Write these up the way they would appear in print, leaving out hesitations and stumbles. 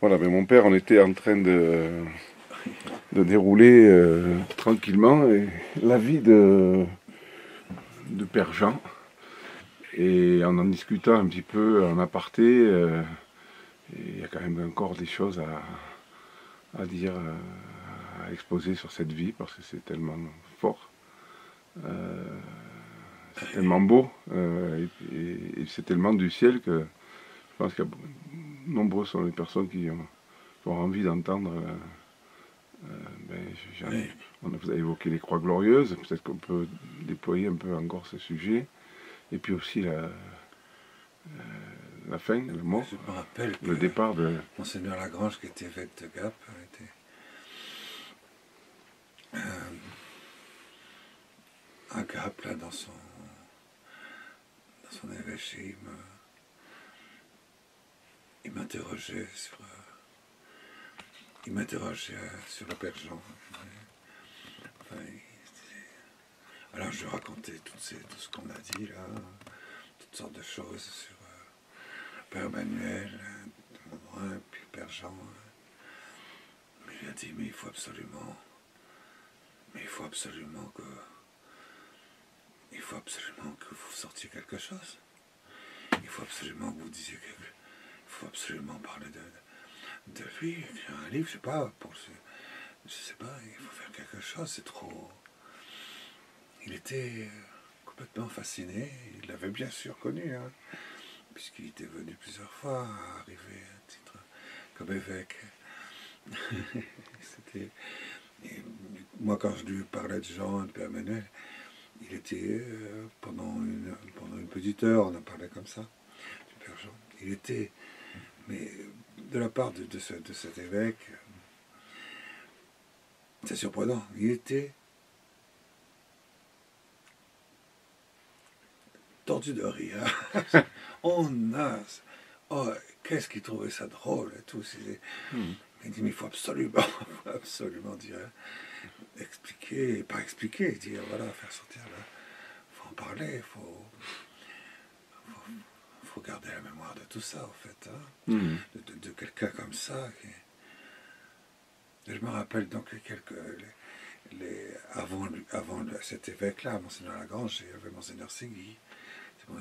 Voilà, mais mon père, on était en train de dérouler tranquillement la vie de Père Jean. Et en discutant un petit peu en aparté, il y a quand même encore des choses à dire, à exposer sur cette vie, parce que c'est tellement fort, c'est tellement beau, et c'est tellement du ciel que je pense que nombreux sont les personnes qui ont envie d'entendre. Oui. Vous avez évoqué les Croix Glorieuses, peut-être qu'on peut déployer un peu encore ce sujet. Et puis aussi la fin, le mort, Je me rappelle que le départ de... Monseigneur Lagrange, qui était évêque de Gap, était à Gap, là, dans son évêché. Il m'interrogeait sur le Père Jean. Enfin, alors je racontais tout ce qu'on a dit là, toutes sortes de choses sur Père Emmanuel, puis Père Jean. Mais il a dit, mais il faut absolument que vous sortiez quelque chose. Il faut absolument que vous disiez quelque chose. Il faut absolument parler de lui, écrire un livre, je sais pas, je sais pas, il faut faire quelque chose, c'est trop... Il était complètement fasciné, il l'avait bien sûr connu, hein, puisqu'il était venu plusieurs fois, arriver à titre comme évêque. Et moi, quand je lui parlais de Jean et de Père Emmanuel, il était, pendant une petite heure, on a parlé comme ça, du Père Jean. Il était, mais de la part de cet évêque, c'est surprenant, il était tordu de rire. Oh, qu'est-ce qu'il trouvait ça drôle et tout. Il dit, mais il faut absolument dire, expliquer, pas expliquer, dire, voilà, faire sortir là. Il faut en parler, il faut garder la mémoire de tout ça, en fait. Hein, de quelqu'un comme ça. Je me rappelle donc avant cet évêque-là, Monseigneur Lagrange, il y avait Monseigneur Segui.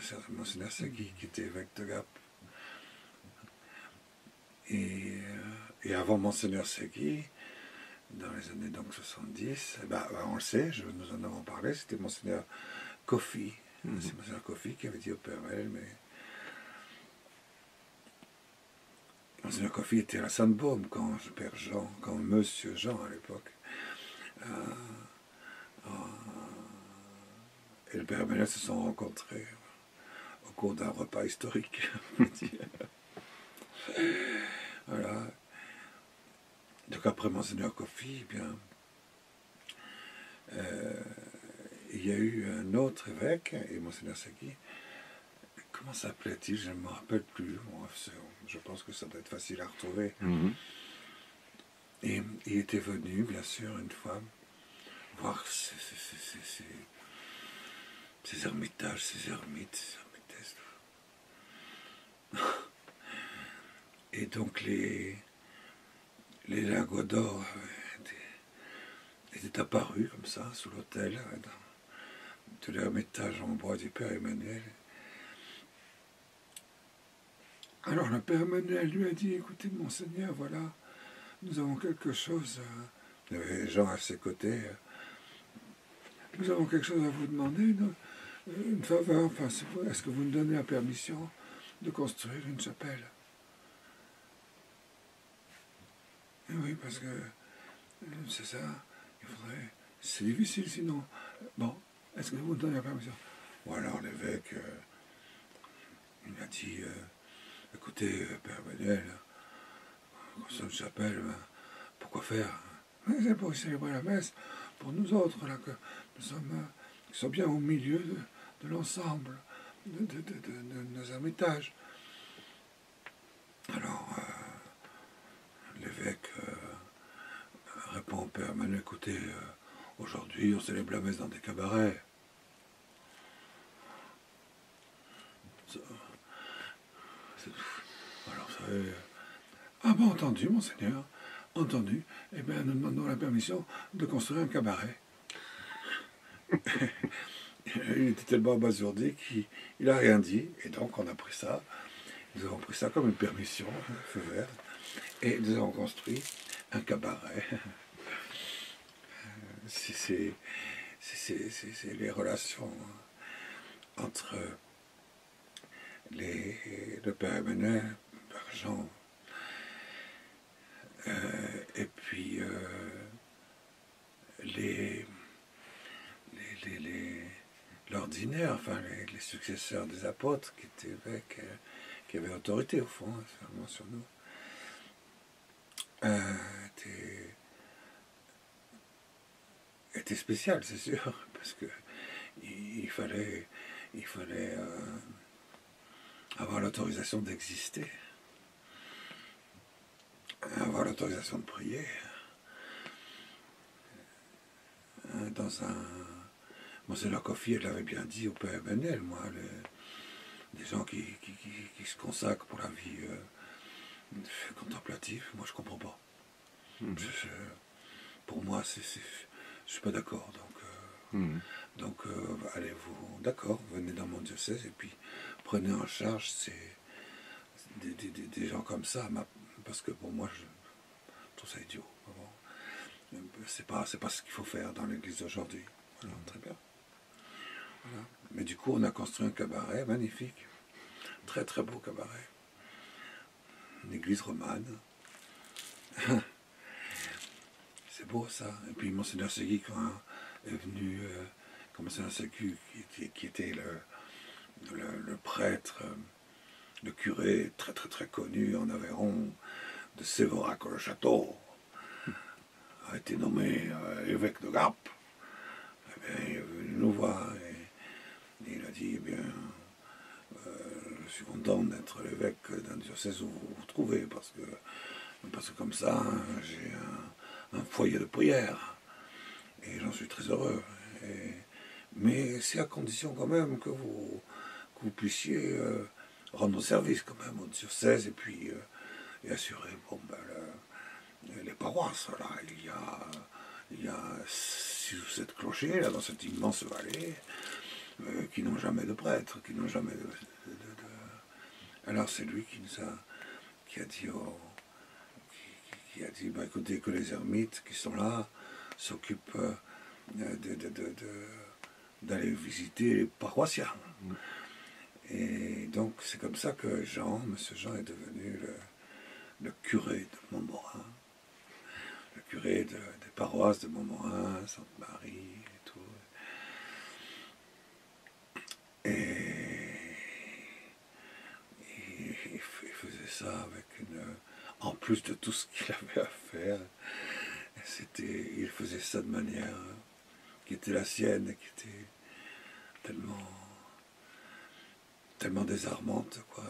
C'est Monseigneur Segui qui était évêque de Gap. Et avant Monseigneur Segui, dans les années donc 70, on le sait, nous en avons parlé, c'était Monseigneur Kofi. C'est Monseigneur Kofi qui avait dit au Père Emmanuel, mais Monseigneur Kofi était à la Sainte-Baume quand Monsieur Jean à l'époque. Et le Père Emmanuel se sont rencontrés au cours d'un repas historique. Voilà. Donc après Monseigneur Kofi, il y a eu un autre évêque, et Monseigneur Segui. Comment s'appelait-il? Je ne me rappelle plus. Bon, je pense que ça doit être facile à retrouver. Et il était venu, bien sûr, une fois, voir ces ermitages, ces ermites. Et donc les lingots d'or étaient apparus comme ça, sous l'autel, de l'ermitage en bois du Père Emmanuel. Alors le Père Emmanuel lui a dit, écoutez, Monseigneur, voilà, nous avons quelque chose, il y avait des gens à ses côtés, nous avons quelque chose à vous demander, une faveur, enfin, est-ce que vous nous donnez la permission de construire une chapelle? Et oui, parce que c'est ça, il faudrait, c'est difficile sinon. Bon, est-ce que vous nous donnez la permission? Ou alors l'évêque, il m'a dit, écoutez, Père Emmanuel, construire une chapelle, pourquoi faire? C'est pour célébrer la messe, pour nous autres, là, que nous sommes, qui sommes bien au milieu de l'ensemble de nos ermitages. Alors, l'évêque répond au Père Emmanuel, écoutez, aujourd'hui, on célèbre la messe dans des cabarets. Alors, vous savez, Ah ben entendu, monseigneur, entendu. Eh bien, nous demandons la permission de construire un cabaret. Il était tellement abasourdi qu'il n'a rien dit, et donc on a pris ça. Nous avons pris ça comme une permission, feu vert, et nous avons construit un cabaret. C'est les relations entre le père Emmanuel, le père Jean, et puis l'ordinaire, enfin les successeurs des apôtres qui étaient évêques, qui avaient autorité au fond, finalement, sur nous, était spécial, c'est sûr, parce que il fallait avoir l'autorisation d'exister, avoir l'autorisation de prier. Dans un... Monseigneur Kofi, elle l'avait bien dit au Père Emmanuel, moi, les gens qui se consacrent pour la vie contemplative, moi je comprends pas. Pour moi, je suis pas d'accord. Donc, allez-vous, d'accord, venez dans mon diocèse et puis prenez en charge des gens comme ça, parce que pour moi, je trouve ça idiot. C'est pas ce qu'il faut faire dans l'église d'aujourd'hui. Voilà, très bien. Voilà. Mais du coup, on a construit un cabaret magnifique. Très très beau cabaret. Une église romane. C'est beau ça. Et puis Monseigneur Segui, quand est venu, Monseigneur Segui, qui était le prêtre, le curé très très très connu en Aveyron, de Sévorac-le-Château, a été nommé évêque de Gap. Eh bien, il est venu nous voir et il a dit, eh bien, je suis content d'être l'évêque d'un diocèse où vous vous trouvez, parce que comme ça, j'ai un foyer de prière. Et j'en suis très heureux. Mais c'est à condition quand même que vous puissiez rendre service quand même au diocèse et puis et assurer les paroisses. Là, il y a 6 ou 7 clochers là, dans cette immense vallée qui n'ont jamais de prêtre, qui n'ont jamais de... Alors c'est lui qui a dit bah, écoutez, que les ermites qui sont là s'occupent d'aller visiter les paroissiens. Et donc c'est comme ça que Monsieur Jean est devenu le curé de Montmorin, le curé des paroisses de Montmorin, Sainte-Marie et tout. Et il faisait ça avec en plus de tout ce qu'il avait à faire, il faisait ça de manière qui était la sienne, qui était tellement désarmante, quoi.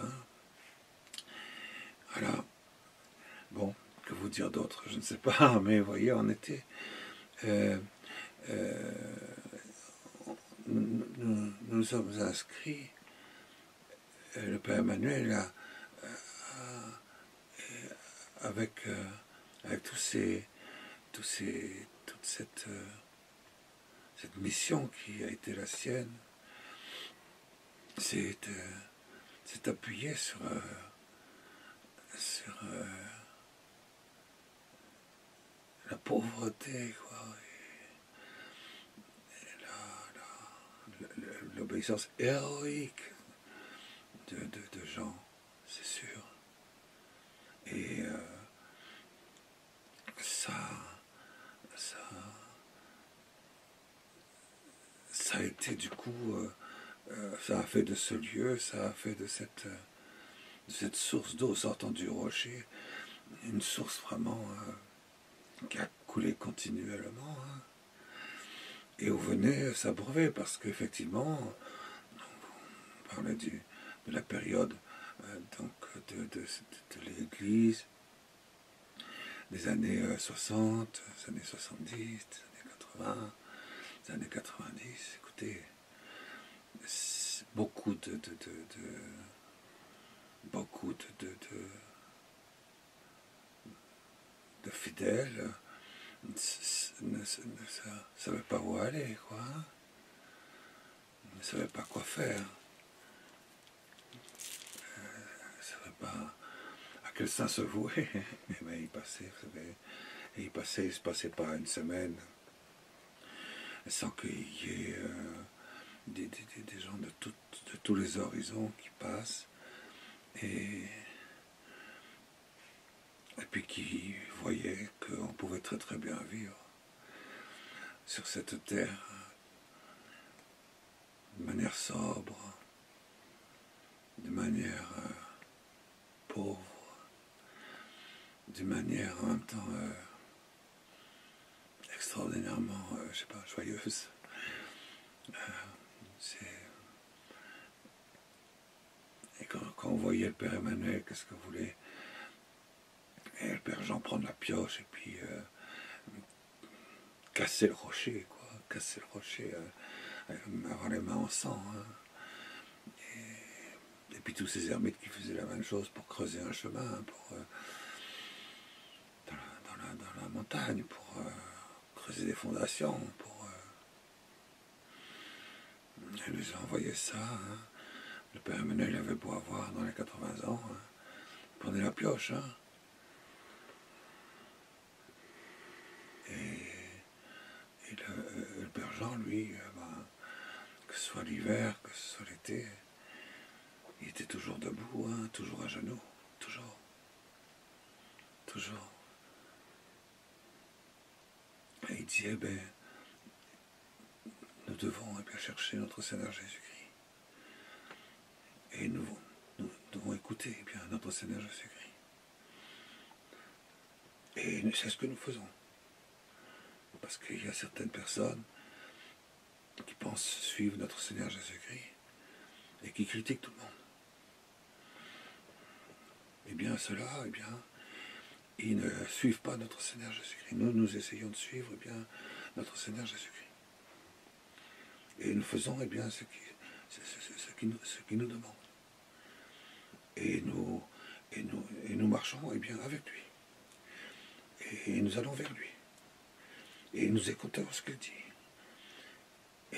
Voilà. Bon, que vous dire d'autre, je ne sais pas, mais vous voyez, on était... nous sommes inscrits, le Père Emmanuel avec toute cette mission qui a été la sienne, c'est appuyé sur la pauvreté, quoi, et l'obéissance héroïque de gens, c'est sûr. Et ça a été du coup, ça a fait de ce lieu, ça a fait de cette source d'eau sortant du rocher, une source vraiment qui a coulé continuellement, hein, et où venait s'abreuver, parce qu'effectivement, on parlait de la période donc de l'Église, des années 60, des années 70, des années 80, des années 90, écoutez, beaucoup de fidèles ne savait pas où aller, quoi. Hein, ne savait pas quoi faire. Ne savait pas à quel saint se vouer. Et bien, il passait, vous savez, et il se passait pas une semaine sans qu'il y ait des gens de tous les horizons qui passent et puis qui voyaient qu'on pouvait très très bien vivre sur cette terre de manière sobre, de manière pauvre, d'une manière en même temps extraordinairement, je sais pas, joyeuse. Et quand on voyait le Père Emmanuel, qu'est-ce que vous voulez, et le Père Jean prendre la pioche et puis casser le rocher, quoi, casser le rocher, avoir les mains en sang. Hein. Et puis tous ces ermites qui faisaient la même chose pour creuser un chemin, pour, dans la montagne, pour creuser des fondations, pour... elle nous a envoyé ça. Hein. Le Père Emmanuel avait beau avoir dans les 80 ans, hein. Il prenait la pioche. Hein. Et le Père Jean, lui, que ce soit l'hiver, que ce soit l'été, il était toujours debout, hein, toujours à genoux, toujours. Toujours. Et il disait, ben, nous devons bien chercher notre Seigneur Jésus-Christ. Et nous devons écouter bien notre Seigneur Jésus-Christ. Et c'est ce que nous faisons. Parce qu'il y a certaines personnes qui pensent suivre notre Seigneur Jésus-Christ et qui critiquent tout le monde. Eh bien, ceux-là, eh bien, ils ne suivent pas notre Seigneur Jésus-Christ. Nous essayons de suivre eh bien, notre Seigneur Jésus-Christ. Et nous faisons eh bien, ce qu'il nous demande. Et nous marchons eh bien, avec lui. Et nous allons vers lui. Et nous écoutons ce qu'il dit.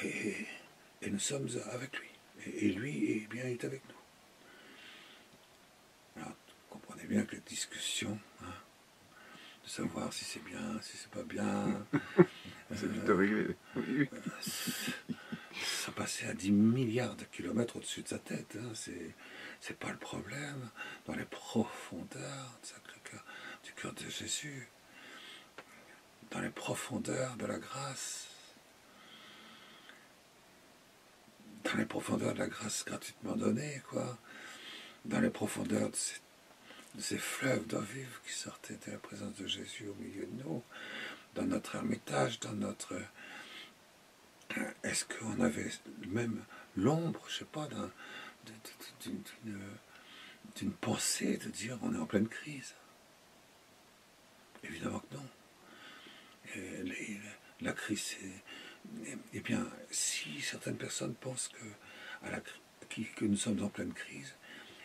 Et nous sommes avec lui. Et lui eh bien, est avec nous. Alors, vous comprenez bien que la discussion, hein, de savoir si c'est bien, si c'est pas bien, c'est vite arrivé. Oui. Ça passait à 10 milliards de kilomètres au-dessus de sa tête. Hein. C'est pas le problème. Dans les profondeurs du cœur de Jésus, dans les profondeurs de la grâce, dans les profondeurs de la grâce gratuitement donnée, quoi, dans les profondeurs de ces fleuves d'eau vive qui sortaient de la présence de Jésus au milieu de nous, dans notre ermitage, dans notre... Est-ce qu'on avait même l'ombre, je ne sais pas, d'une pensée de dire on est en pleine crise? Évidemment que non. La crise, c'est... Eh bien, si certaines personnes pensent que nous sommes en pleine crise,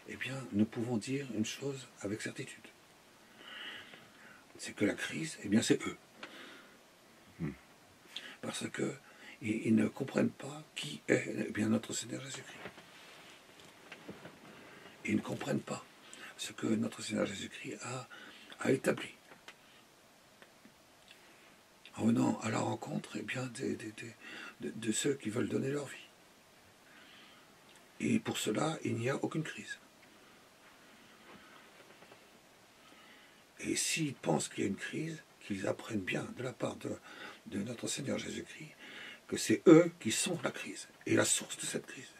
eh bien, nous pouvons dire une chose avec certitude. C'est que la crise, eh bien, c'est eux. Parce que ils ne comprennent pas qui est eh bien, notre Seigneur Jésus-Christ. Ils ne comprennent pas ce que notre Seigneur Jésus-Christ a établi. En venant à la rencontre eh bien, de ceux qui veulent donner leur vie. Et pour cela, il n'y a aucune crise. Et s'ils pensent qu'il y a une crise, qu'ils apprennent bien de la part de notre Seigneur Jésus-Christ que c'est eux qui sont la crise et la source de cette crise.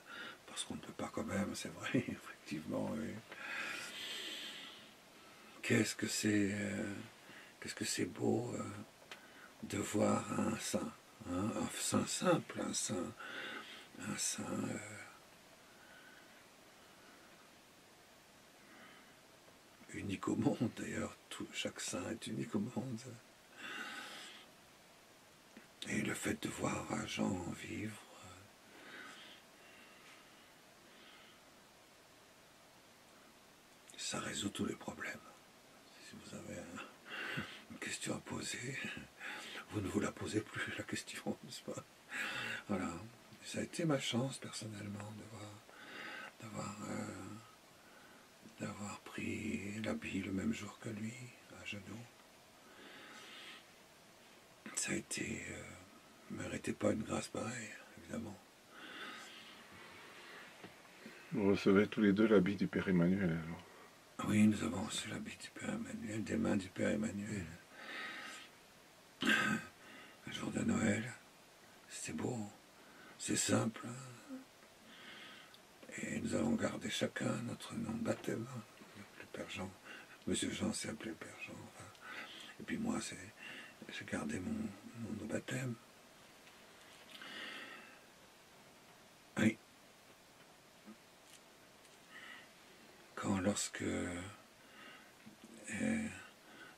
Parce qu'on ne peut pas quand même, c'est vrai, effectivement. Oui. Qu'est-ce que c'est beau de voir un saint, hein, un saint simple, un saint unique au monde, d'ailleurs, chaque saint est unique au monde. Et le fait de voir Jean vivre, ça résout tous les problèmes. Si vous avez un question à poser, vous ne vous la posez plus, la question, n'est-ce pas? Voilà. Ça a été ma chance, personnellement, d'avoir pris l'habit le même jour que lui, à genoux. Ça a été... ne méritait pas une grâce pareille, évidemment. Vous recevez tous les deux l'habit du Père Emmanuel, alors. Oui, nous avons reçu l'habit du Père Emmanuel, des mains du Père Emmanuel. Le jour de Noël, c'était beau, c'est simple. Et nous avons gardé chacun notre nom de baptême. Le Père Jean, Monsieur Jean s'est appelé Père Jean. Enfin, et puis moi, j'ai gardé mon nom de baptême. Oui.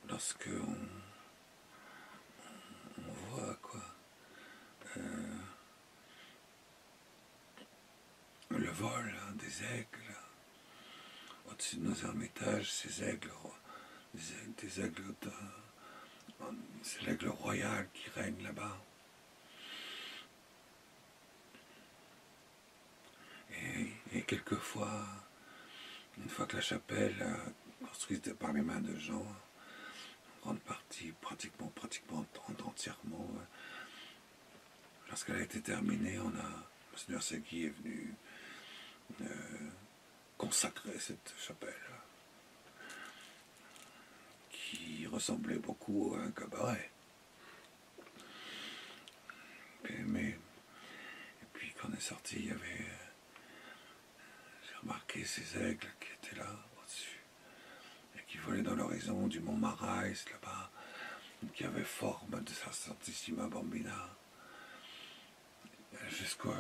Lorsque on voit quoi, le vol des aigles au-dessus de nos ermitages, ces aigles, des aigles, c'est l'aigle royal qui règne là-bas. Et quelquefois, une fois que la chapelle, construite par les mains de Jean, en grande partie, pratiquement entièrement, lorsqu'elle a été terminée, Monseigneur Segui est venu consacrer cette chapelle, qui ressemblait beaucoup à un cabaret. Et puis quand on est sorti, il y avait... J'ai remarqué ces aigles qui étaient là, au-dessus, et qui volaient dans l'horizon du mont Marais, là-bas, qui avait forme de sa Santissima Bambina, jusqu'au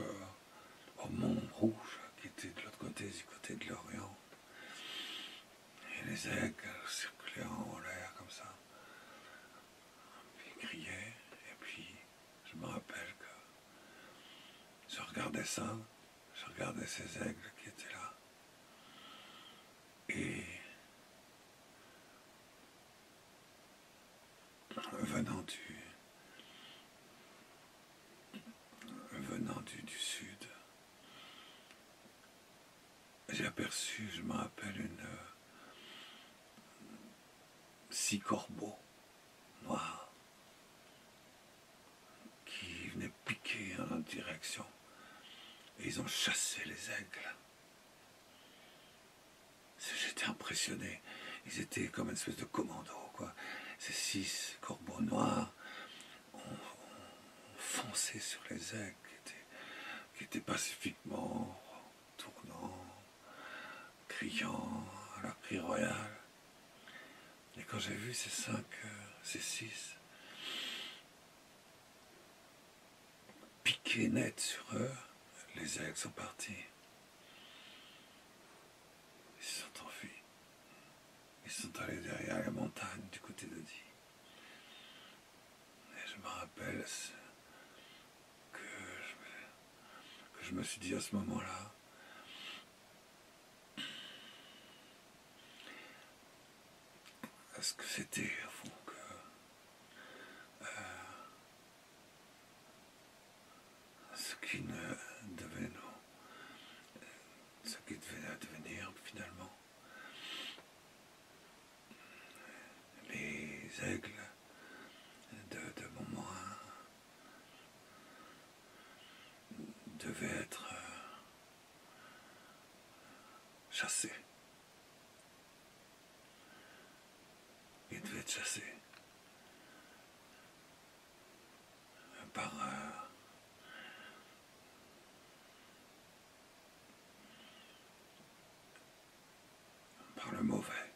mont Rouge, qui était de l'autre côté, du côté de l'Orient. Et les aigles circulaient en l'air comme ça, puis ils criaient, et puis je me rappelle que je regardais ça, je regardais ces aigles qui étaient là, et venant du sud, j'ai aperçu, je me rappelle, 6 corbeaux noirs qui venaient piquer en notre direction, et ils ont chassé les aigles. J'étais impressionné, ils étaient comme une espèce de commando, quoi. Ces 6 corbeaux noirs ont foncé sur les aigles qui étaient pacifiquement tournant, criant à leur cri royal. Et quand j'ai vu ces 6 piquer net sur eux, les aigles sont partis. Ils se sont enfuis. Ils sont allés derrière la montagne du côté de Die. Et je me rappelle que je me suis dit à ce moment-là, est-ce que c'était au fond que ce qui devait advenir finalement, les aigles de Montmorin devaient être chassés. Ils devaient être chassés par le mauvais.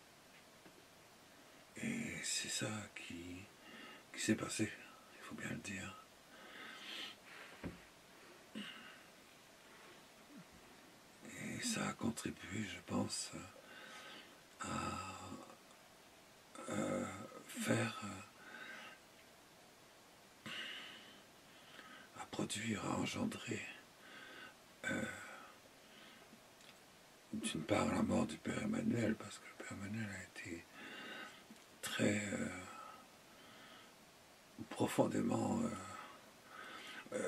Et c'est ça qui s'est passé, il faut bien le dire. Et ça a contribué, je pense, à produire, à engendrer d'une part la mort du Père Emmanuel, parce que le Père Emmanuel a été très profondément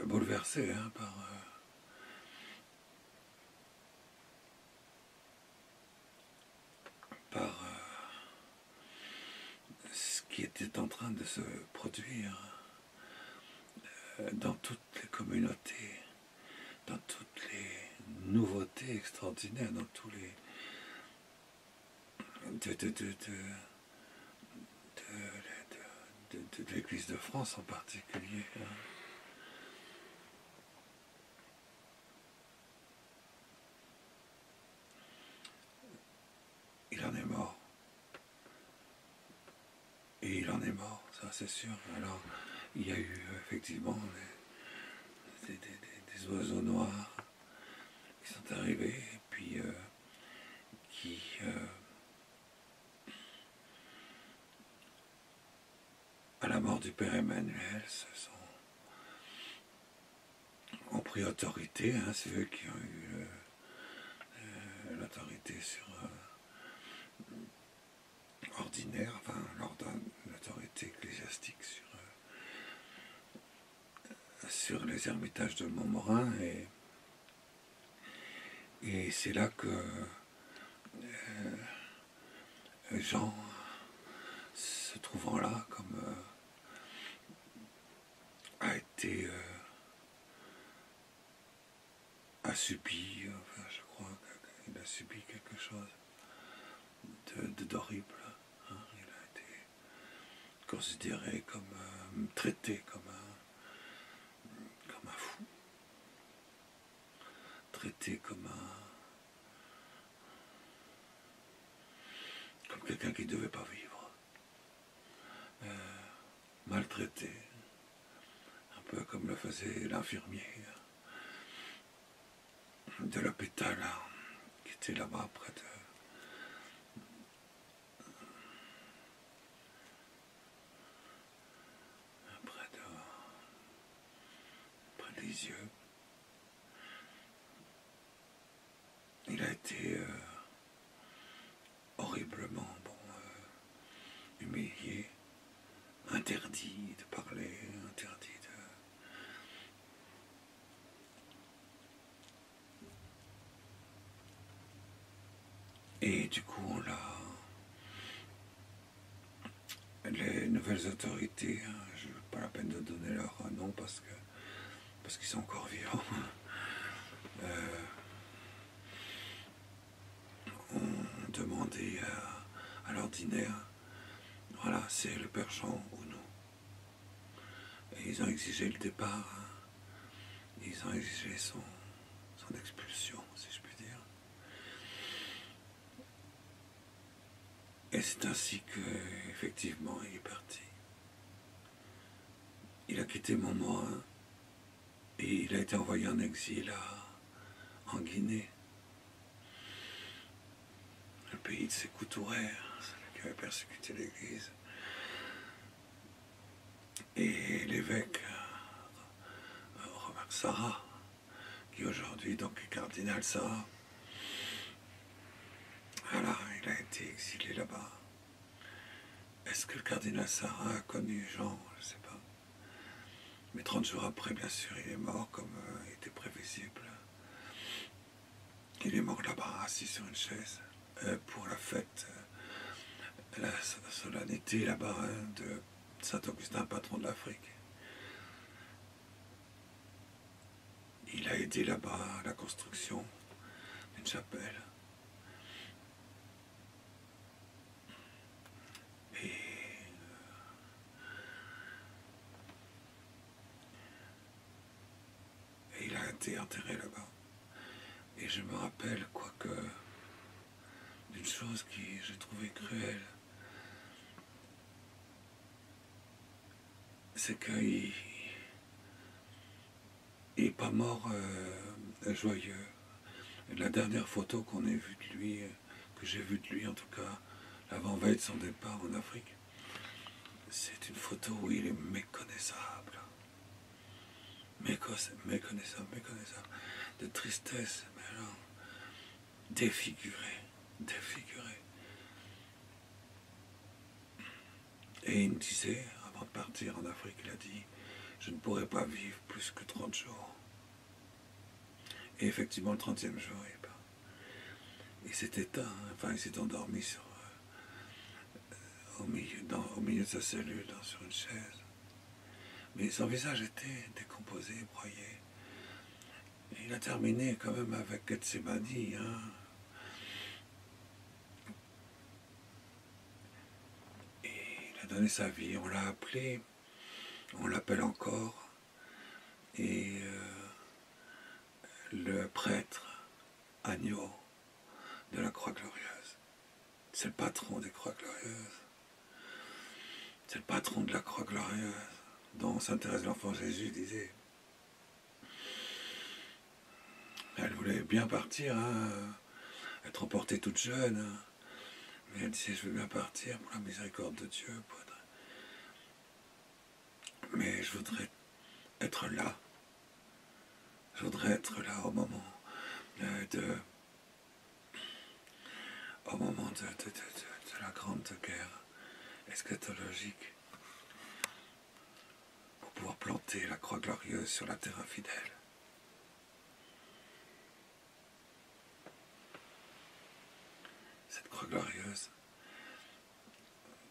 bouleversé hein, par ce qui était en train de se produire dans toutes les communautés, dans toutes les nouveautés extraordinaires, dans tous les de l'Église de France en particulier. Hein. Il en est mort. Et il en est mort, ça c'est sûr. Alors, il y a eu effectivement des oiseaux noirs qui sont arrivés, et puis qui à la mort du père Emmanuel ont pris autorité, hein, c'est eux qui ont eu l'autorité sur ordinaire, enfin l'autorité ecclésiastique sur les ermitages de Montmorin, et c'est là que Jean, se trouvant là, comme a été a subi, enfin je crois qu'il a subi quelque chose d'horrible. Hein. Il a été considéré comme traité comme un fou, traité comme quelqu'un qui ne devait pas vivre, maltraité, un peu comme le faisait l'infirmier de l'hôpital qui était là-bas près des yeux. Il a été horriblement humilié, interdit de parler, interdit de... Et du coup, les nouvelles autorités, hein, je n'ai pas la peine de donner leur nom parce qu'ils sont encore vivants, ont demandé à l'ordinaire, voilà, c'est le père Jean ou nous. Et ils ont exigé le départ, hein. Ils ont exigé son expulsion, si je puis dire. Et c'est ainsi qu'effectivement, il est parti. Il a quitté Montmorin et il a été envoyé en exil en Guinée, le pays de Sékou Touré, celui qui avait persécuté l'Église. Et l'évêque Robert Sarah, qui aujourd'hui donc est cardinal Sarah, voilà, il a été exilé là-bas. Est-ce que le cardinal Sarah a connu Jean? Je ne sais pas. Mais 30 jours après, bien sûr, il est mort, comme était prévisible. Il est mort là-bas, assis sur une chaise, pour la fête, la solennité là-bas de Saint-Augustin, patron de l'Afrique. Il a aidé là-bas à la construction d'une chapelle. Et il a été enterré là-bas. Et je me rappelle, quoique, d'une chose qui j'ai trouvé cruelle, c'est qu'il n'est pas mort joyeux. Et la dernière photo qu'on ait vue de lui, que j'ai vue de lui en tout cas, l'avant-veille de son départ en Afrique, c'est une photo où il est méconnaissable. Méconnaissable, de tristesse, mais alors, défiguré. Et il me disait, avant de partir en Afrique, il a dit, je ne pourrais pas vivre plus que 30 jours. Et effectivement, le 30e jour, il s'est éteint, enfin il s'est endormi au milieu de sa cellule, sur une chaise. Mais son visage était décomposé, broyé. Et il a terminé quand même avec Gethsemane, hein. Et il a donné sa vie, on l'a appelé, on l'appelle encore. Et le prêtre agneau de la croix glorieuse. C'est le patron des croix glorieuses. C'est le patron de la croix glorieuse, dont Sainte Thérèse de l'Enfant Jésus disait. Elle voulait bien partir, hein, être emportée toute jeune, hein, mais elle disait, je veux bien partir pour la miséricorde de Dieu. Mais je voudrais être là. Je voudrais être là au moment de la grande guerre eschatologique, pour pouvoir planter la croix glorieuse sur la terre infidèle. Cette croix glorieuse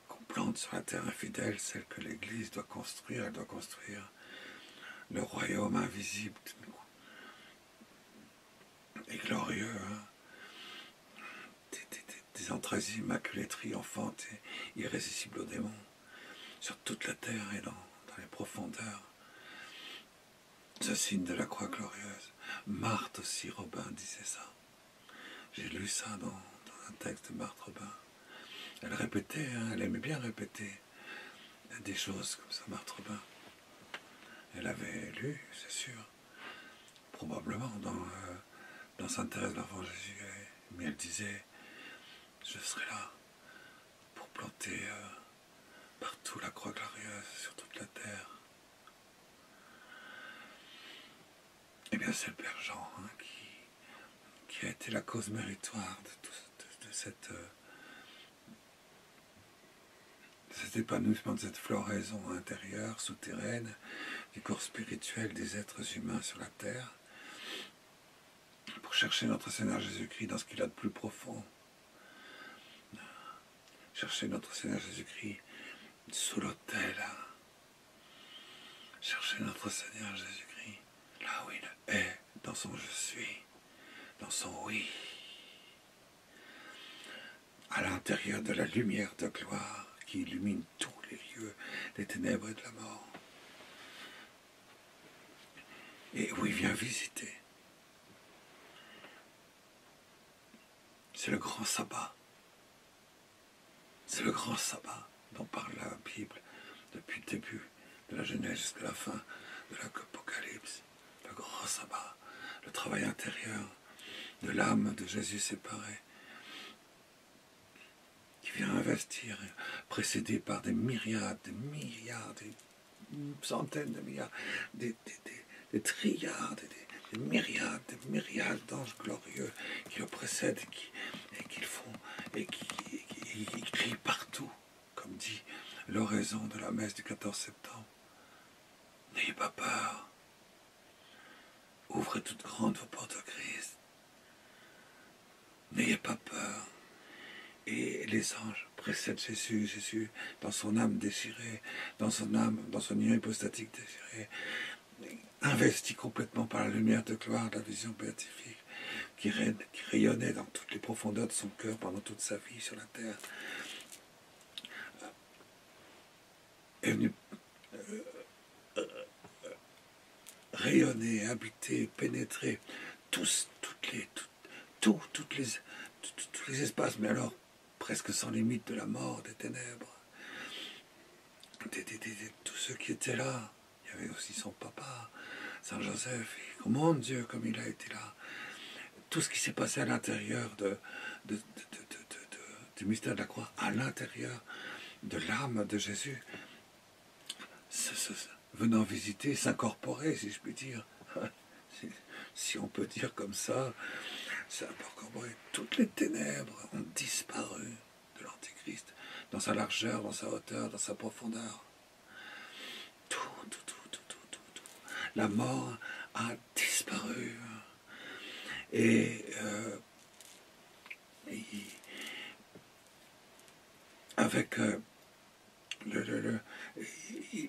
qu'on plante sur la terre infidèle, celle que l'Église doit construire, elle doit construire le royaume invisible et glorieux, hein, des entrailles immaculées, triomphantes et irrésistibles aux démons, sur toute la terre et dans les profondeurs. Ce signe de la croix glorieuse. Marthe aussi, Robin disait ça. J'ai lu ça dans un texte de Marthe Robin. Elle répétait, hein, elle aimait bien répéter des choses comme ça, Marthe Robin. Elle avait lu, c'est sûr, probablement dans Sainte Thérèse de l'Enfant Jésus, mais elle disait, je serai là pour planter partout la croix glorieuse sur toute la terre. Eh bien, c'est le Père Jean, hein, qui a été la cause méritoire de cet épanouissement, de cette floraison intérieure, souterraine, du corps spirituel des êtres humains sur la terre, pour chercher notre Seigneur Jésus-Christ dans ce qu'il a de plus profond. Chercher notre Seigneur Jésus-Christ sous l'autel. Chercher notre Seigneur Jésus-Christ là où il est, dans son je suis, dans son oui, à l'intérieur de la lumière de gloire qui illumine tous les lieux des ténèbres et de la mort. Et où il vient visiter. C'est le grand sabbat. C'est le grand sabbat dont parle la Bible depuis le début de la Genèse jusqu'à la fin de l'Apocalypse. Le grand sabbat, le travail intérieur de l'âme de Jésus séparée, qui vient investir, précédé par des myriades, des centaines de milliards, des trilliards, des myriades d'anges glorieux qui le précèdent et qui le font, et qui crient partout, comme dit l'oraison de la messe du 14 septembre. N'ayez pas peur. Ouvrez toutes grandes vos portes au Christ. N'ayez pas peur. Et les anges précèdent Jésus dans son âme déchirée, dans son âme, dans son union hypostatique déchirée, investi complètement par la lumière de gloire de la vision béatifique, qui rayonnait dans toutes les profondeurs de son cœur pendant toute sa vie sur la terre, est venu rayonner, habiter, pénétrer tous les espaces, mais alors presque sans limite de la mort, des ténèbres, tous ceux qui étaient là. Il y avait aussi son papa, Saint Joseph, et, mon Dieu, comme il a été là. Tout ce qui s'est passé à l'intérieur du mystère de la croix, à l'intérieur de l'âme de Jésus, venant visiter, s'incorporer, si je puis dire, si on peut dire comme ça, toutes les ténèbres ont disparu de l'Antéchrist, dans sa largeur, dans sa hauteur, dans sa profondeur. la mort a disparu. Et avec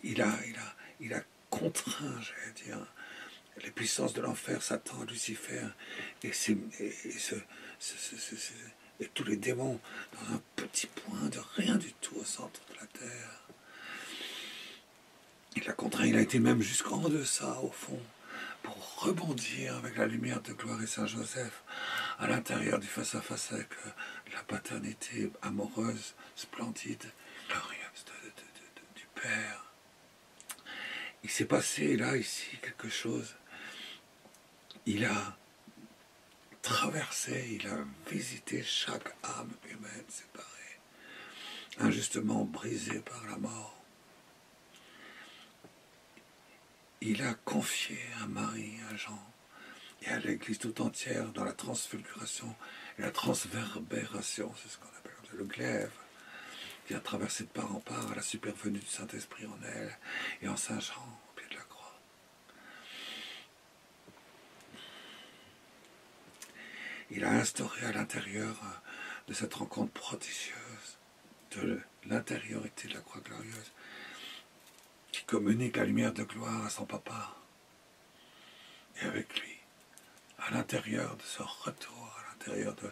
il a contraint, j'allais dire, les puissances de l'enfer, Satan, Lucifer, et tous les démons dans un petit point de rien du tout au centre de la terre. Il l'a contraint, il a été même jusqu'en deçà, au fond, pour rebondir avec la lumière de gloire et Saint-Joseph à l'intérieur du face-à-face avec la paternité amoureuse, splendide, glorieuse du Père. Il s'est passé là, ici, quelque chose. Il a traversé, il a visité chaque âme humaine séparée, injustement brisée par la mort. Il a confié à Marie, à Jean, et à l'Église tout entière dans la transfiguration et la transverbération, c'est ce qu'on appelle le glaive, qui a traversé de part en part à la supervenue du Saint-Esprit en elle et en Saint Jean au pied de la croix. Il a instauré à l'intérieur de cette rencontre prodigieuse de l'intériorité de la croix glorieuse qui communique la lumière de gloire à son papa et avec lui, à l'intérieur de ce retour, à l'intérieur de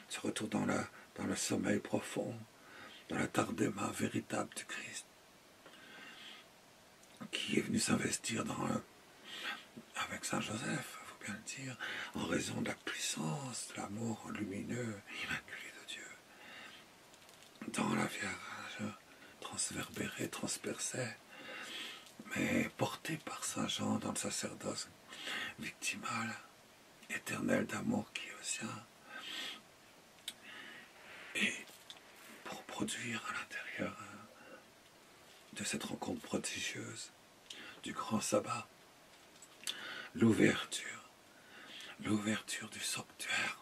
ce retour dans le sommeil profond, dans la tardema véritable du Christ, qui est venu s'investir avec Saint Joseph, il faut bien le dire, en raison de la puissance de l'amour lumineux, immaculé de Dieu, dans la Vierge, transverbérée, transpercée, mais porté par Saint Jean dans le sacerdoce victimal, éternel d'amour qui est au sien, et pour produire à l'intérieur de cette rencontre prodigieuse du grand sabbat, l'ouverture du sanctuaire,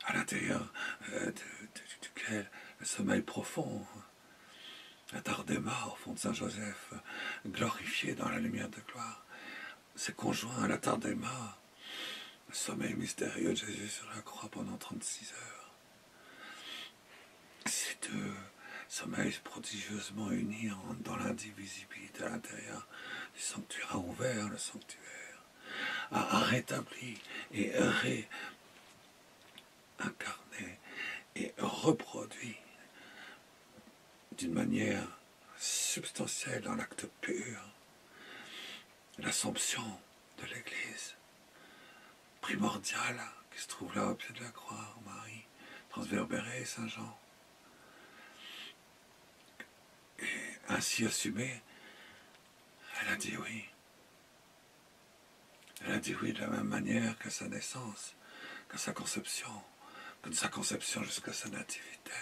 à l'intérieur duquel le sommeil profond, la tardema au fond de Saint-Joseph, glorifié dans la lumière de gloire, s'est conjoint à la tardema, le sommeil mystérieux de Jésus sur la croix pendant 36 heures. Ces deux sommeils prodigieusement unis dans l'indivisibilité à l'intérieur du sanctuaire, a ouvert le sanctuaire, a rétabli et réincarné et reproduit d'une manière substantielle dans l'acte pur l'Assomption de l'Église primordiale qui se trouve là au pied de la croix, Marie, transverbérée, Saint Jean. Et ainsi assumée, elle a dit oui. Elle a dit oui de la même manière qu'à sa naissance, qu'à sa conception, que de sa conception jusqu'à sa nativité.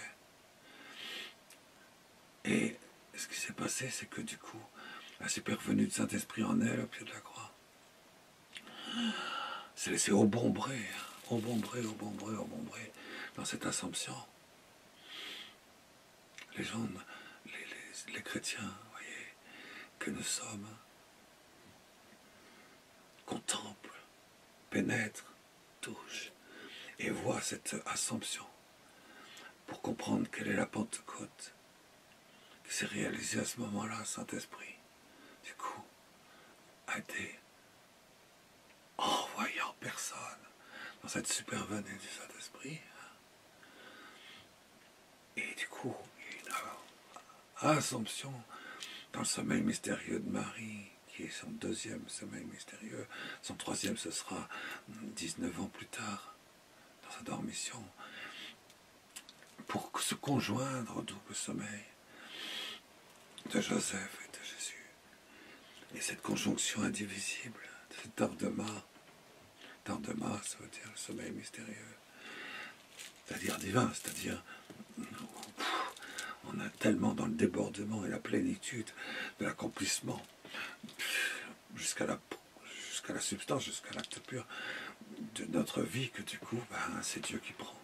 Et ce qui s'est passé, c'est que du coup, la supervenue de Saint-Esprit en elle, au pied de la croix, s'est laissé obombré dans cette Assomption. Les gens, les chrétiens, vous voyez, que nous sommes, contemplent, pénètrent, touchent et voient cette Assomption pour comprendre quelle est la Pentecôte qui s'est réalisée à ce moment-là, Saint-Esprit, du coup, a été envoyé en personne dans cette supervenue du Saint-Esprit. Et du coup, il y a une Assomption dans le sommeil mystérieux de Marie, qui est son deuxième sommeil mystérieux. Son troisième, ce sera 19 ans plus tard, dans sa dormition, pour se conjoindre au double sommeil de Joseph et de Jésus. Et cette conjonction indivisible, cette tardema, ça veut dire le sommeil mystérieux, c'est-à-dire divin, c'est-à-dire on est tellement dans le débordement et la plénitude de l'accomplissement jusqu'à la substance, jusqu'à l'acte pur de notre vie que du coup, c'est Dieu qui prend,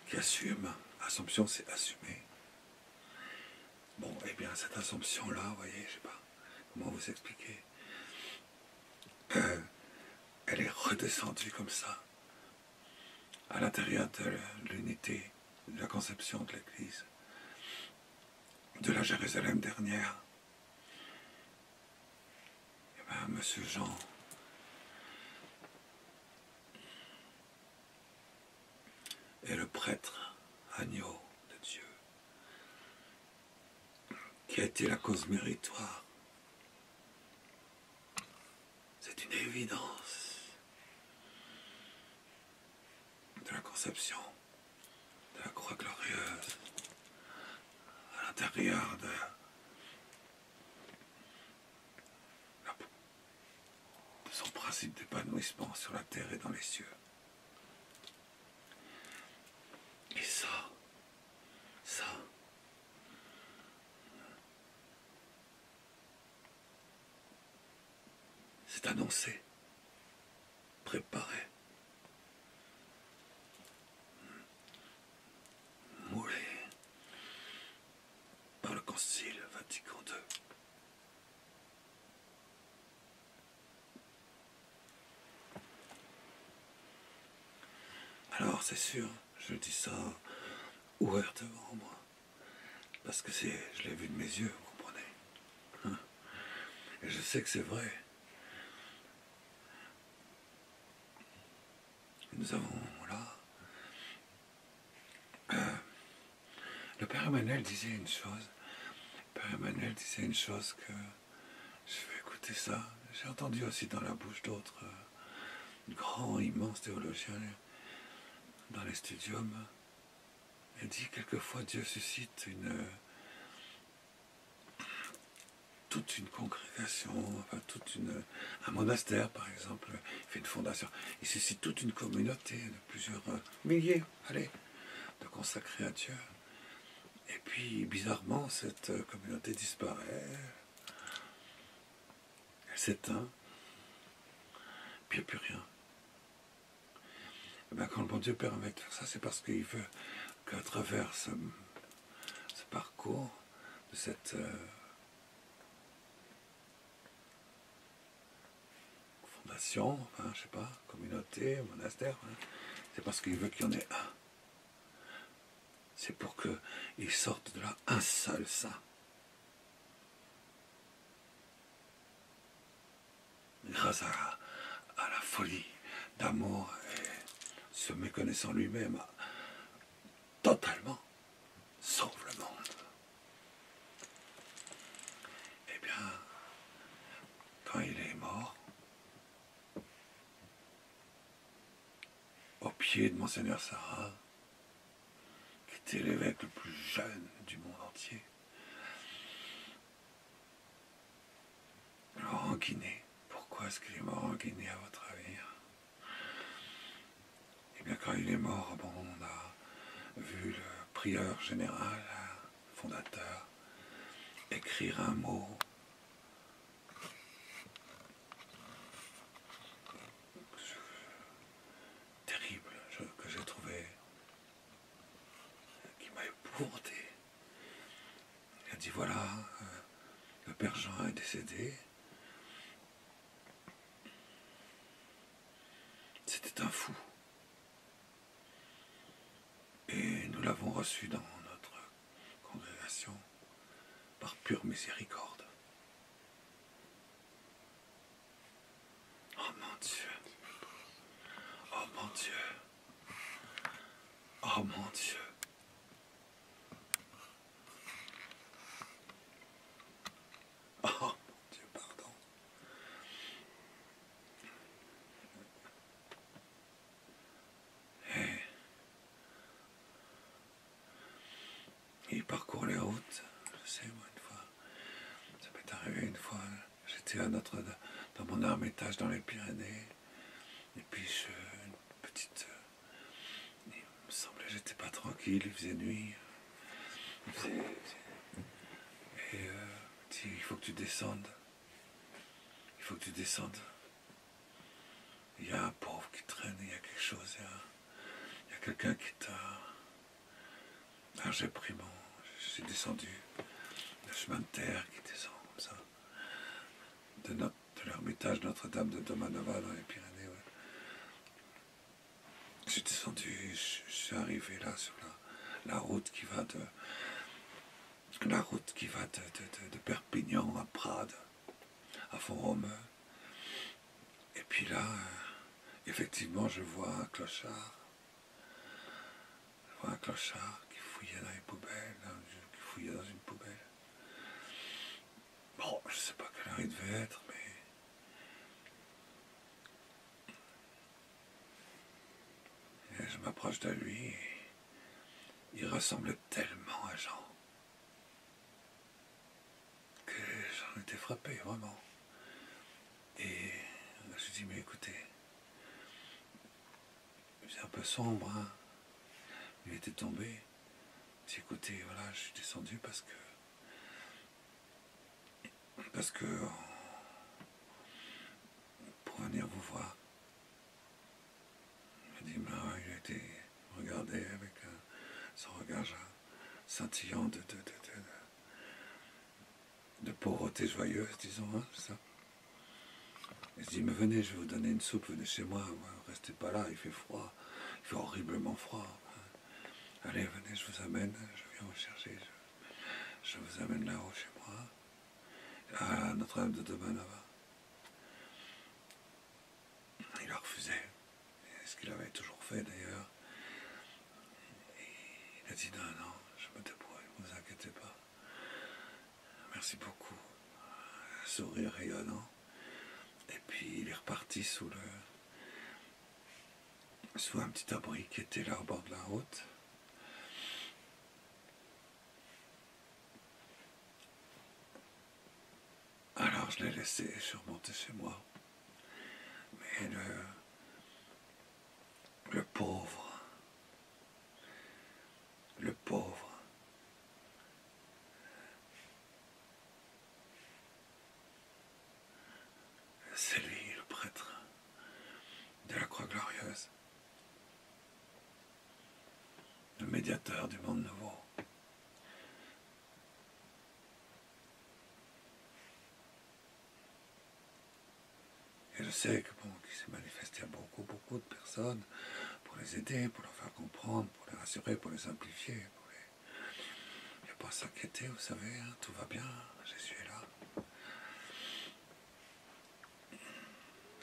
qui assume Assomption, c'est assumer. Bon, eh bien, cette assomption-là, vous voyez, je ne sais pas comment vous expliquer, elle est redescendue comme ça, à l'intérieur de l'unité, de la conception de l'Église, de la Jérusalem dernière. Eh bien, Monsieur Jean est le prêtre agneau de Dieu, qui a été la cause méritoire. C'est une évidence de la conception de la croix glorieuse à l'intérieur de son principe d'épanouissement sur la terre et dans les cieux. Et ça, c'est annoncé, préparé, moulé par le Concile Vatican II. Alors c'est sûr, je dis ça ouvertement moi, parce que je l'ai vu de mes yeux, vous comprenez, hein? Et je sais que c'est vrai. Nous avons là, le Père Emmanuel disait une chose. Le Père Emmanuel disait une chose que je vais écouter ça. J'ai entendu aussi dans la bouche d'autres grands, immenses théologiens dans les studiums. Il dit quelquefois Dieu suscite toute une congrégation, enfin un monastère par exemple, il fait une fondation, il suscite toute une communauté de plusieurs milliers, allez, de consacrés à Dieu. Et puis bizarrement cette communauté disparaît, elle s'éteint, puis il n'y a plus rien. Et bien, quand le bon Dieu permet de faire ça, c'est parce qu'il veut qu'à travers ce parcours de cette fondation, enfin, je sais pas, communauté, monastère, hein, c'est parce qu'il veut qu'il y en ait un. C'est pour qu'il sorte de là un seul saint. Grâce à la folie d'amour et se méconnaissant lui-même, totalement sauve le monde. Eh bien, quand il est mort, au pied de Monseigneur Sarah, qui était l'évêque le plus jeune du monde entier, mort en Guinée. Pourquoi est-ce qu'il est mort en Guinée, à votre avis? Eh bien, quand il est mort, bon, on a vu le prieur général, fondateur, écrire un mot terrible que j'ai trouvé, qui m'a épouvanté. Il a dit voilà, le Père Jean est décédé. C'était un fou. Et nous l'avons reçu dans notre congrégation par pure miséricorde. Oh mon Dieu! Oh mon Dieu! Oh mon Dieu! Oh mon Dieu, pardon. Et il parcourt les routes. Je sais, moi, une fois, ça m'est arrivé une fois, j'étais dans mon ermitage dans les Pyrénées, et puis une petite... il me semblait que j'étais pas tranquille, il faisait nuit. Et il dit, il faut que tu descendes. Il faut que tu descendes. Il y a un pauvre qui traîne, il y a quelque chose, il y a quelqu'un qui t'a... Alors j'ai pris je suis descendu, le chemin de terre qui descend comme ça, de l'ermitage Notre-Dame de Domanova dans les Pyrénées. Ouais. J'ai descendu, je suis arrivé là sur la route qui va de Perpignan à Prades, à Font-Romeu. Et puis là, effectivement, je vois un clochard. Je vois un clochard qui fouillait dans les poubelles, qui fouillait dans une poubelle. Bon, je sais pas quelle heure il devait être, mais et je m'approche de lui et il ressemblait tellement à Jean que j'en étais frappé, vraiment. Et je dis, mais écoutez, c'est un peu sombre, hein. Il était tombé. Je dis, écoutez, voilà, je suis descendu parce que pour venir vous voir. Il dit, ben, il a été regardé avec son regard scintillant de pauvreté joyeuse, disons, hein, c'est ça. Il se dit, mais venez, je vais vous donner une soupe, venez chez moi, restez pas là, il fait froid, il fait horriblement froid. Allez, venez, je vous amène, je viens vous chercher, je vous amène là-haut chez moi, à Notre-Dame de Domanova. Il a refusé, ce qu'il avait toujours fait d'ailleurs. Il a dit, non, je me débrouille, ne vous inquiétez pas. Merci beaucoup. Sourire rayonnant. Et puis il est reparti sous un petit abri qui était là au bord de la route. Alors je l'ai laissé, je suis remonté chez moi. Mais le pauvre, c'est lui, le prêtre de la Croix Glorieuse, le médiateur du monde nouveau. Et je sais que qu'il s'est manifesté à beaucoup de personnes pour les aider, pour leur faire comprendre, pour les rassurer, pour les simplifier. Il n'y a pas à s'inquiéter, vous savez, hein, tout va bien, Jésus est là.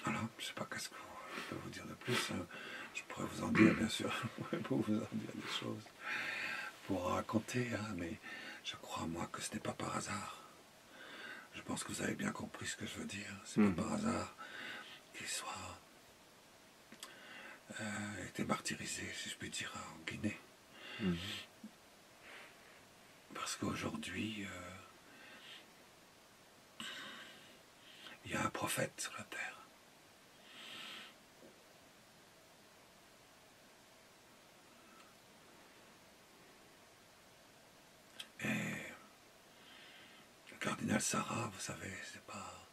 Voilà, je ne sais pas qu'est-ce que je peux vous dire de plus. Hein. Je pourrais vous en dire, bien sûr, je pourrais vous en dire des choses pour raconter, hein, mais je crois, moi, que ce n'est pas par hasard. Je pense que vous avez bien compris ce que je veux dire. C'est pas par hasard qu'il soit été martyrisé, si je puis dire, en Guinée. Parce qu'aujourd'hui, il y a un prophète sur la terre. Et le cardinal Sarah, vous savez, c'est pas...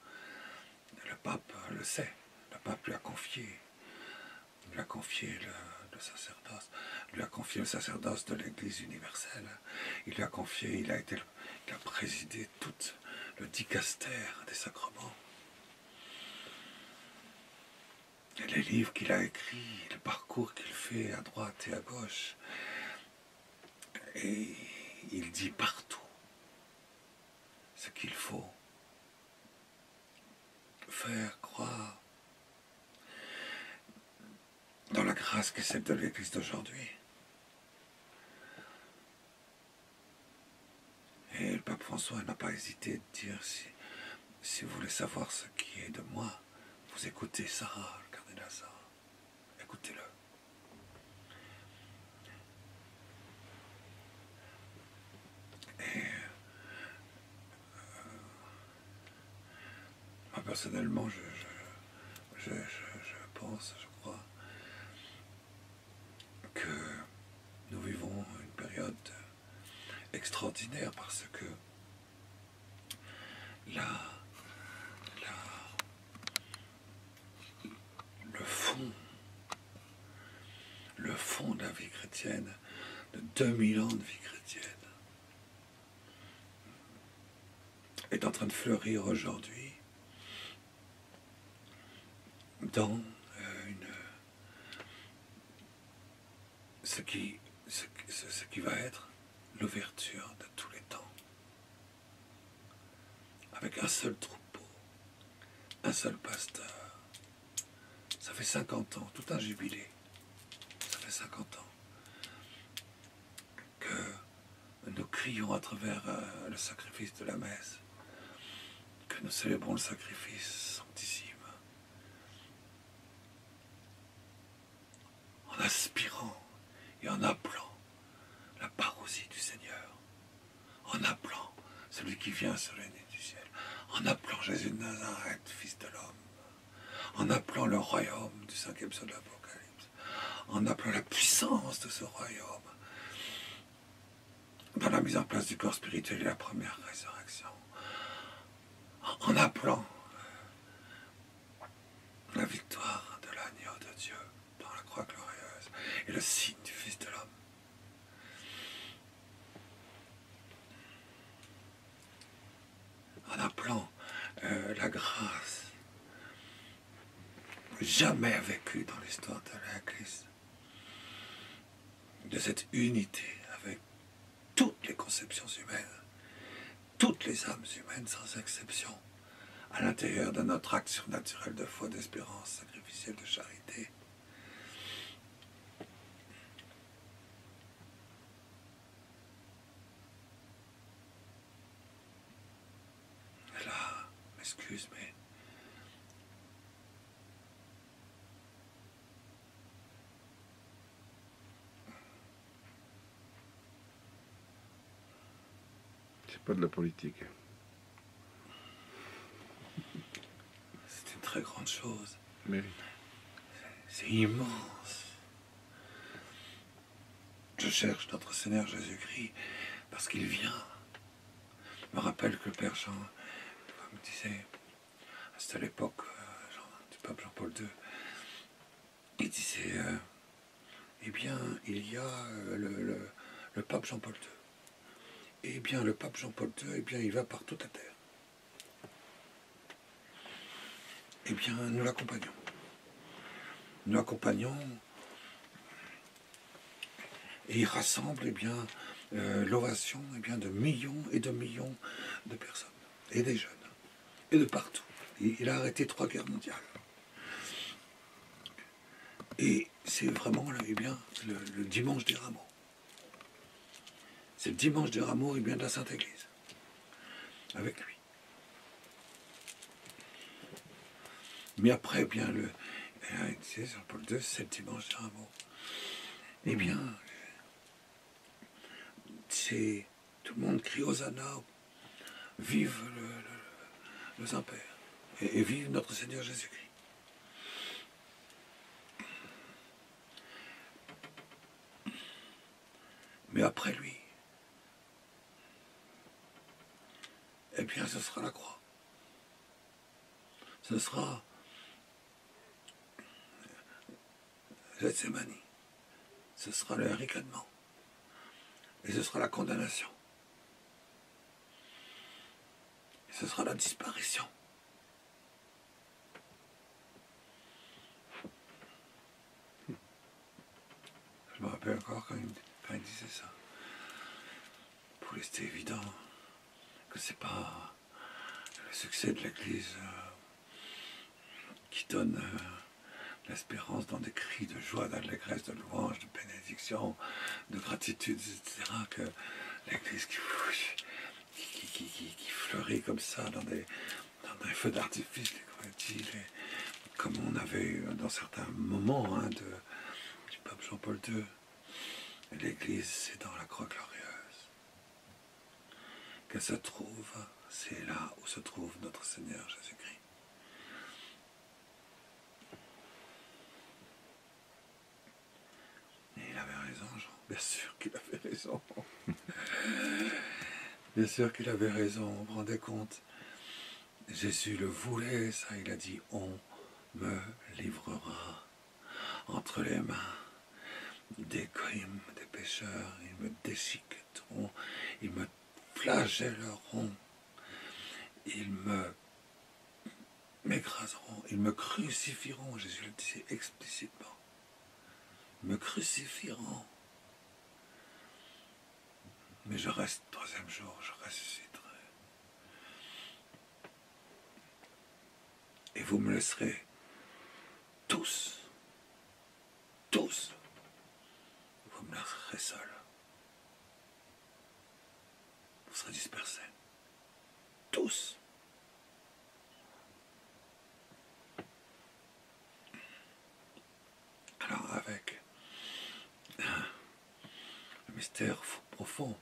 Le pape le sait. Le pape lui a confié le sacerdoce. Lui a confié le sacerdoce de l'Église universelle. Il a présidé tout le dicastère des sacrements. Et les livres qu'il a écrits, le parcours qu'il fait à droite et à gauche. Et il dit partout ce qu'il faut faire croire dans la grâce qui est celle de l'Église d'aujourd'hui. Et le pape François n'a pas hésité de dire, si vous voulez savoir ce qui est de moi, vous écoutez Sarah, le cardinal Sarah. Écoutez-le. Et moi personnellement, je pense, je crois, que nous vivons une période extraordinaire parce que le fond de la vie chrétienne, de 2000 ans de vie chrétienne est en train de fleurir aujourd'hui dans ce qui va être l'ouverture de tous les temps. Avec un seul troupeau, un seul pasteur. Ça fait 50 ans, tout un jubilé. Ça fait 50 ans que nous crions à travers le sacrifice de la messe, que nous célébrons le sacrifice sanctissime, en aspirant et en appelant la parousie du Seigneur, en appelant celui qui vient sur les nids du ciel, en appelant Jésus de Nazareth, fils de l'homme, en appelant le royaume du 5e psaume de l'Apocalypse, en appelant la puissance de ce royaume, dans la mise en place du corps spirituel et la première résurrection, en appelant la victoire de l'agneau de Dieu dans la croix glorieuse et le signe du Fils de l'homme. En appelant la grâce jamais vécue dans l'histoire de l'Église, de cette unité avec toutes les conceptions humaines, toutes les âmes humaines sans exception, à l'intérieur de notre acte surnaturel de foi, d'espérance, sacrificielle, de charité. Et là, m'excuse, mais c'est pas de la politique. c'est une très grande chose. Mais C'est immense. Je cherche notre Seigneur Jésus-Christ parce qu'il vient. Je me rappelle que le Père Jean me disait, c'était à l'époque du pape Jean-Paul II, il disait, eh bien, il y a le pape Jean-Paul II. Eh bien, le pape Jean-Paul II, eh bien, il va par toute la terre. Eh bien, nous l'accompagnons. Nous l'accompagnons et il rassemble, eh bien, l'ovation, eh bien, de millions et de millions de personnes, et des jeunes, et de partout. Il a arrêté 3 guerres mondiales. Et c'est vraiment, là, eh bien, le dimanche des rameaux. C'est le dimanche des rameaux, eh bien, de la Sainte Église, avec lui. Mais après, eh bien, tu sais, Jean-Paul II, c'est le dimanche des rameaux. Eh bien, c'est tout le monde crie Hosanna, vive le Saint-Père, et vive notre Seigneur Jésus-Christ. Mais après lui, eh bien, ce sera la croix. Ce sera Gethsémani. Ce sera le ricanement. Et ce sera la condamnation. Et ce sera la disparition. Je me rappelle encore quand il disait ça. Pour lui, c'était évident que c'est pas le succès de l'Église qui donne l'espérance dans des cris de joie, d'allégresse, de louange, de bénédiction, de gratitude, etc. Que l'Église qui fleurit comme ça dans des feux d'artifice, comme on avait eu dans certains moments du pape Jean-Paul II. L'Église, c'est dans la croix glorieuse qu'elle se trouve, c'est là où se trouve notre Seigneur Jésus-Christ. Et il avait raison, Jean. Bien sûr qu'il avait raison. Bien sûr qu'il avait raison, vous vous rendez compte. Jésus le voulait, ça, il a dit, on me livrera entre les mains des goïms, des pécheurs, ils me déchiqueteront, ils me flagelleront, ils m'écraseront, ils me crucifieront, Jésus le disait explicitement, me crucifieront. Mais je reste, troisième jour, je ressusciterai. Et vous me laisserez tous, vous me laisserez seul. Vous serez dispersés. Tous. Alors avec le mystère profond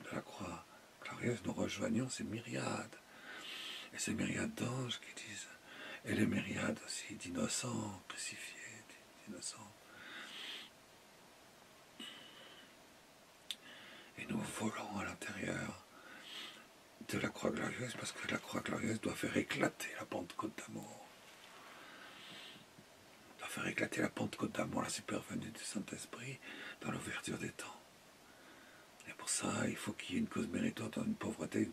de la croix glorieuse, nous rejoignons ces myriades. Et ces myriades d'anges qui disent, et les myriades aussi d'innocents crucifiés, d'innocents. Et nous volons à l'intérieur de la croix glorieuse, parce que la croix glorieuse doit faire éclater la Pentecôte d'amour. Doit faire éclater la Pentecôte d'amour, la supervenue du Saint-Esprit dans l'ouverture des temps. Et pour ça, il faut qu'il y ait une cause méritoire dans une pauvreté,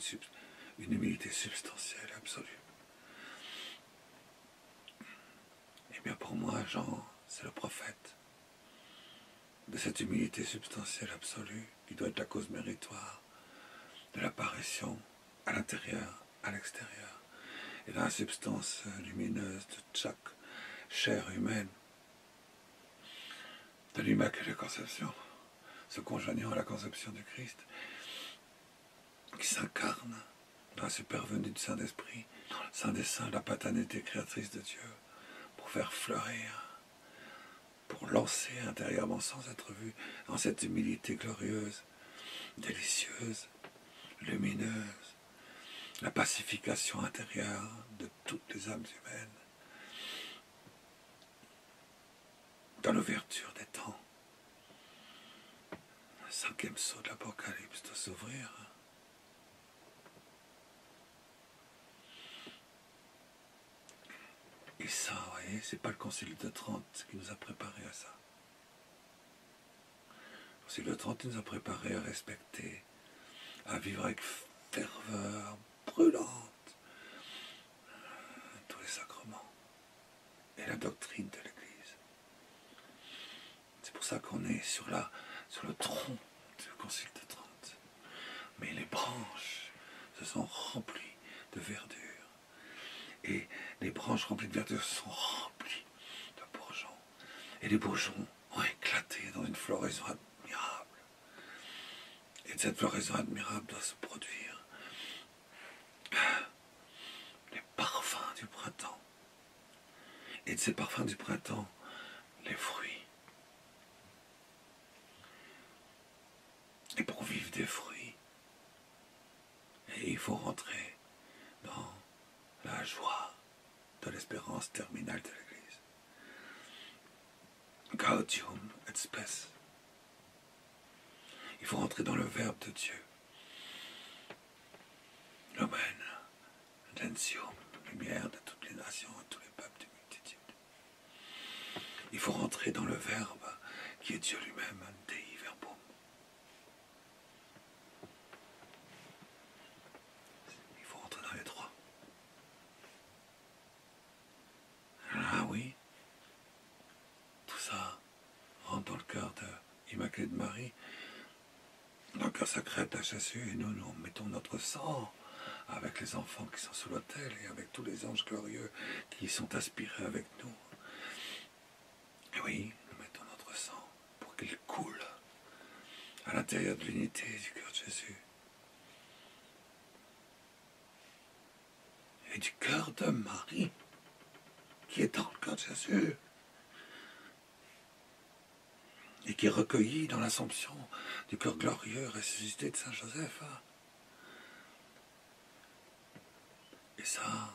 une humilité substantielle, absolue. Et bien pour moi, Jean, c'est le prophète de cette humilité substantielle absolue qui doit être la cause méritoire de l'apparition à l'intérieur, à l'extérieur, et dans la substance lumineuse de chaque chair humaine, de l'Immaculée Conception, se conjoignant à la conception du Christ, qui s'incarne dans la supervenue du Saint-Esprit, dans le Saint des Saints, la paternité créatrice de Dieu, pour faire fleurir, pour lancer intérieurement sans être vu, dans cette humilité glorieuse, délicieuse, lumineuse, la pacification intérieure de toutes les âmes humaines, dans l'ouverture des temps. Le cinquième sceau de l'Apocalypse doit s'ouvrir. Et ça, vous voyez, c'est pas le Concile de Trente qui nous a préparé à ça. Le Concile de Trente nous a préparé à respecter, à vivre avec ferveur brûlante tous les sacrements et la doctrine de l'Église. C'est pour ça qu'on est sur le tronc du Concile de Trente. Mais les branches se sont remplies de verdure. Et les branches remplies de verdure se sont remplies de bourgeons. Et les bourgeons ont éclaté dans une floraison admirable. Et de cette floraison admirable doit se produire les parfums du printemps. Et de ces parfums du printemps, les fruits. Et pour vivre des fruits, et il faut rentrer dans la joie de l'espérance terminale de l'Église. Gaudium et spes. Il faut rentrer dans le Verbe de Dieu. Lumen gentium, lumière de toutes les nations et tous les peuples de multitude. Il faut rentrer dans le Verbe qui est Dieu lui-même, Dei Verbum. Il faut rentrer dans les trois. Ah oui, tout ça rentre dans le cœur de Immaculée de Marie, dans le cœur sacré de Jésus, et nous mettons notre sang avec les enfants qui sont sous l'autel et avec tous les anges glorieux qui sont aspirés avec nous. Et oui, nous mettons notre sang pour qu'il coule à l'intérieur de l'unité du cœur de Jésus. Et du cœur de Marie, qui est dans le cœur de Jésus, et qui est recueilli dans l'Assomption du cœur glorieux ressuscité de Saint Joseph. Et ça,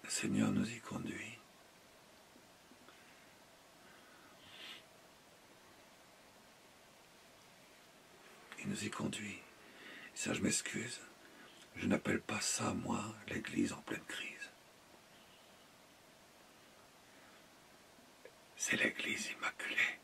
le Seigneur nous y conduit. Il nous y conduit. Et ça, je m'excuse, je n'appelle pas ça, moi, l'Église en pleine crise. C'est l'Église immaculée.